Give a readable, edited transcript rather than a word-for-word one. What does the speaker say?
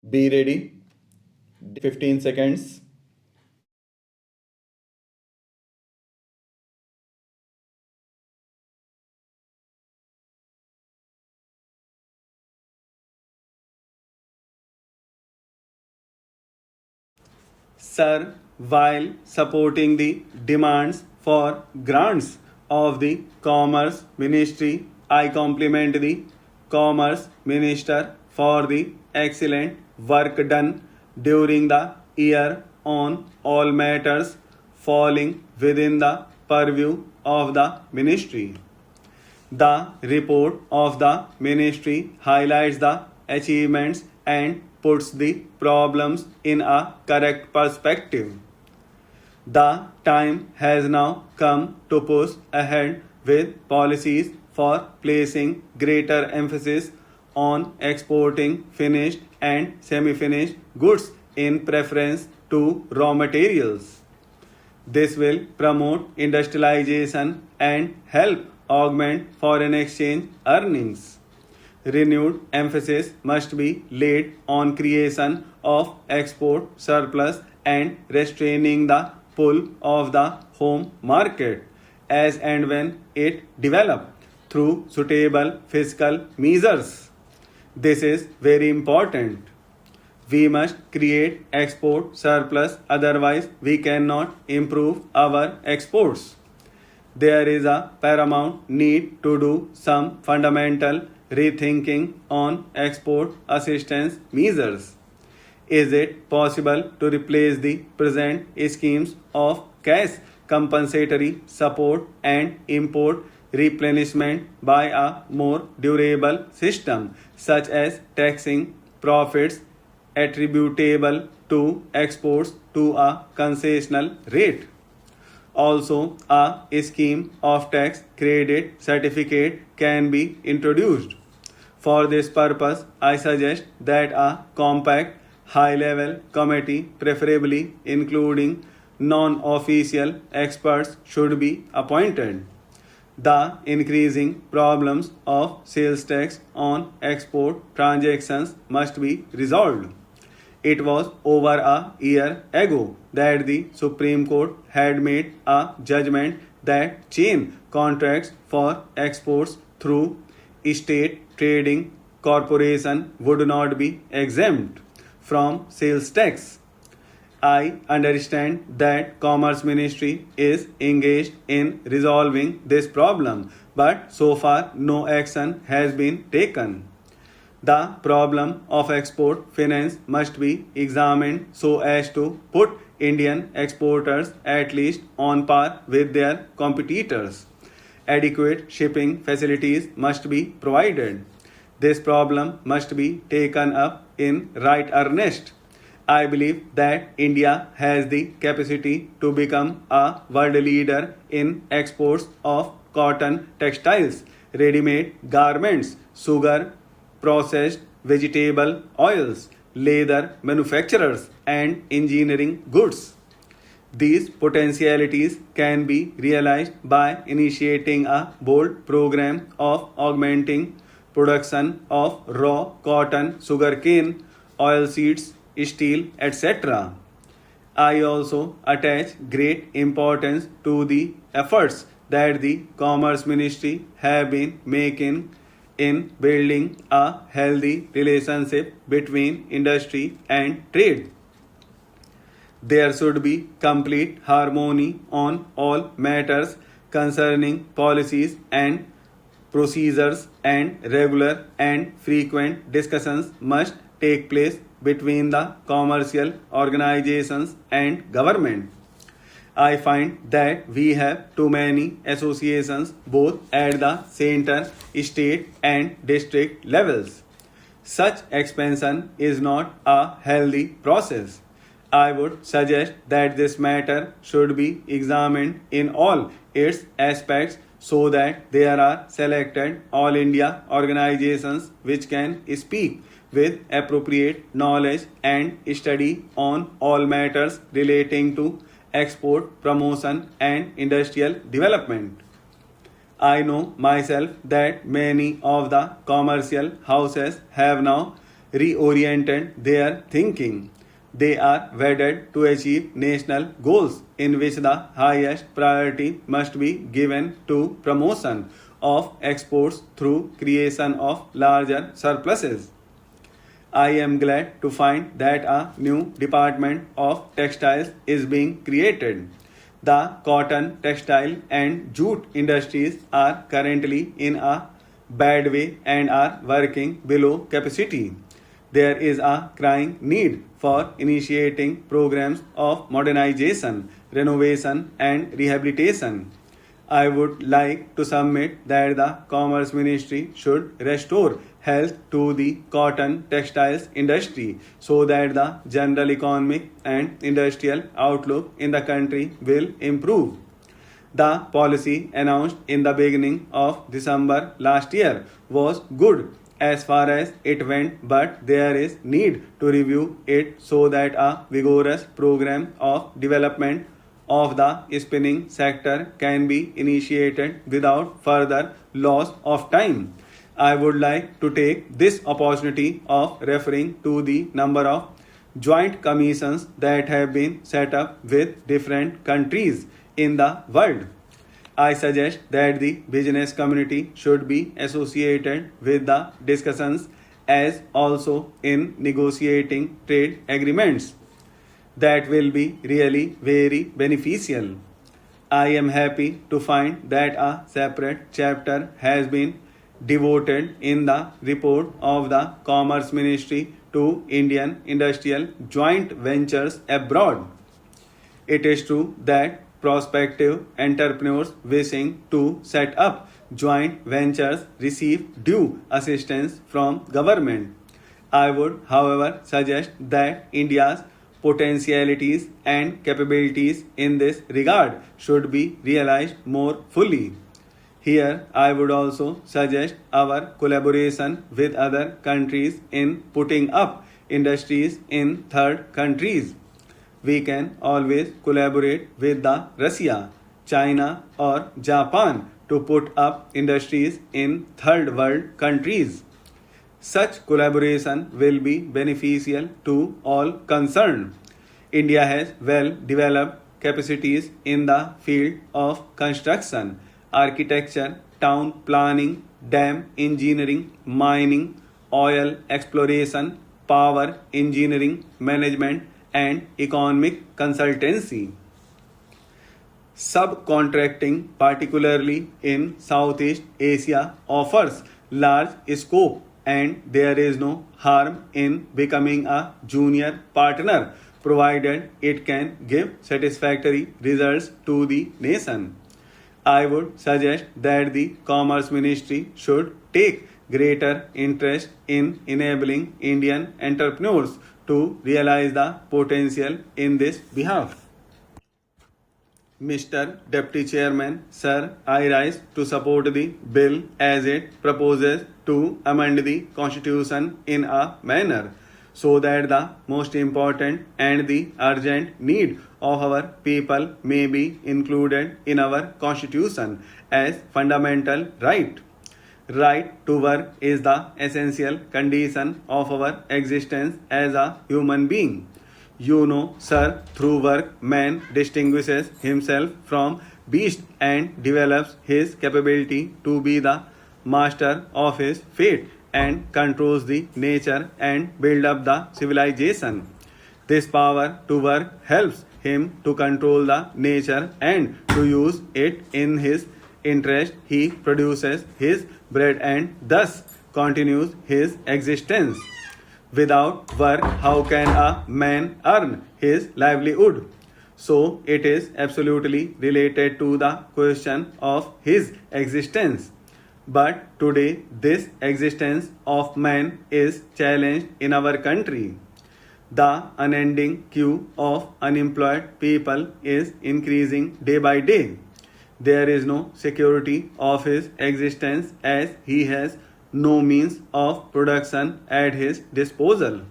Be ready. 15 seconds. Sir, while supporting the demands for grants of the Commerce Ministry, I compliment the Commerce Minister for the excellent work done during the year on all matters falling within the purview of the ministry. The report of the ministry highlights the achievements and puts the problems in a correct perspective. The time has now come to push ahead with policies for placing greater emphasis on exporting finished and semi finished goods in preference to raw materials. This will promote industrialization and help augment foreign exchange earnings. Renewed emphasis must be laid on creation of export surplus and restraining the pull of the home market as and when it develops through suitable fiscal measures. This is very important. We must create export surplus, otherwise, we cannot improve our exports. There is a paramount need to do some fundamental rethinking on export assistance measures. Is it possible to replace the present schemes of cash compensatory support and import replenishment by a more durable system, such as taxing profits attributable to exports to a concessional rate? Also, a scheme of tax credit certificate can be introduced. For this purpose, I suggest that a compact, high level committee, preferably including non official experts, should be appointed. The increasing problems of sales tax on export transactions must be resolved. It was over a year ago that the Supreme Court had made a judgment that chain contracts for exports through state trading corporation would not be exempt from sales tax. I understand that Commerce Ministry is engaged in resolving this problem, but so far no action has been taken. The problem of export finance must be examined so as to put Indian exporters at least on par with their competitors. Adequate shipping facilities must be provided. This problem must be taken up in right earnest. I believe that India has the capacity to become a world leader in exports of cotton textiles, ready made garments, sugar, processed vegetable oils, leather manufacturers, and engineering goods. These potentialities can be realized by initiating a bold program of augmenting production of raw cotton, sugarcane, oilseeds, steel, etc. I also attach great importance to the efforts that the Commerce Ministry have been making in building a healthy relationship between industry and trade. There should be complete harmony on all matters concerning policies and procedures, and regular and frequent discussions must take place between the commercial organizations and government. I find that we have too many associations both at the center, state, and district levels. Such expansion is not a healthy process. I would suggest that this matter should be examined in all its aspects so that there are selected all India organizations which can speak with appropriate knowledge and study on all matters relating to export, promotion, and industrial development. I know myself that many of the commercial houses have now reoriented their thinking. They are wedded to achieve national goals in which the highest priority must be given to promotion of exports through creation of larger surpluses. I am glad to find that a new department of textiles is being created. The cotton, textile, and jute industries are currently in a bad way and are working below capacity. There is a crying need for initiating programs of modernization, renovation, and rehabilitation. I would like to submit that the Commerce Ministry should restore health to the cotton textiles industry so that the general economic and industrial outlook in the country will improve. The policy announced in the beginning of December last year was good as far as it went, but there is need to review it so that a vigorous program of development of the spinning sector can be initiated without further loss of time. I would like to take this opportunity of referring to the number of joint commissions that have been set up with different countries in the world. I suggest that the business community should be associated with the discussions as also in negotiating trade agreements. That will be really very beneficial. I am happy to find that a separate chapter has been devoted in the report of the Commerce Ministry to Indian industrial joint ventures abroad. It is true that prospective entrepreneurs wishing to set up joint ventures receive due assistance from government. I would, however, suggest that India's potentialities and capabilities in this regard should be realized more fully. Here, I would also suggest our collaboration with other countries in putting up industries in third countries. We can always collaborate with the Russia, China, or Japan to put up industries in third world countries. Such collaboration will be beneficial to all concerned. India has well developed capacities in the field of construction, architecture, town planning, dam engineering, mining, oil exploration, power engineering, management, and economic consultancy. Subcontracting, particularly in Southeast Asia, offers large scope, and there is no harm in becoming a junior partner provided it can give satisfactory results to the nation. I would suggest that the Commerce Ministry should take greater interest in enabling Indian entrepreneurs to realize the potential in this behalf. Mr. Deputy Chairman, Sir, I rise to support the bill as it proposes to amend the Constitution in a manner so that the most important and the urgent need of our people may be included in our Constitution as fundamental right. Right to work is the essential condition of our existence as a human being. You know, sir, through work, man distinguishes himself from beast and develops his capability to be the master of his fate and controls the nature and build up the civilization. This power to work helps him to control the nature and to use it in his interest. He produces his bread and thus continues his existence. Without work, how can a man earn his livelihood? So it is absolutely related to the question of his existence. But today, this existence of man is challenged in our country. The unending queue of unemployed people is increasing day by day. There is no security of his existence as he has no means of production at his disposal.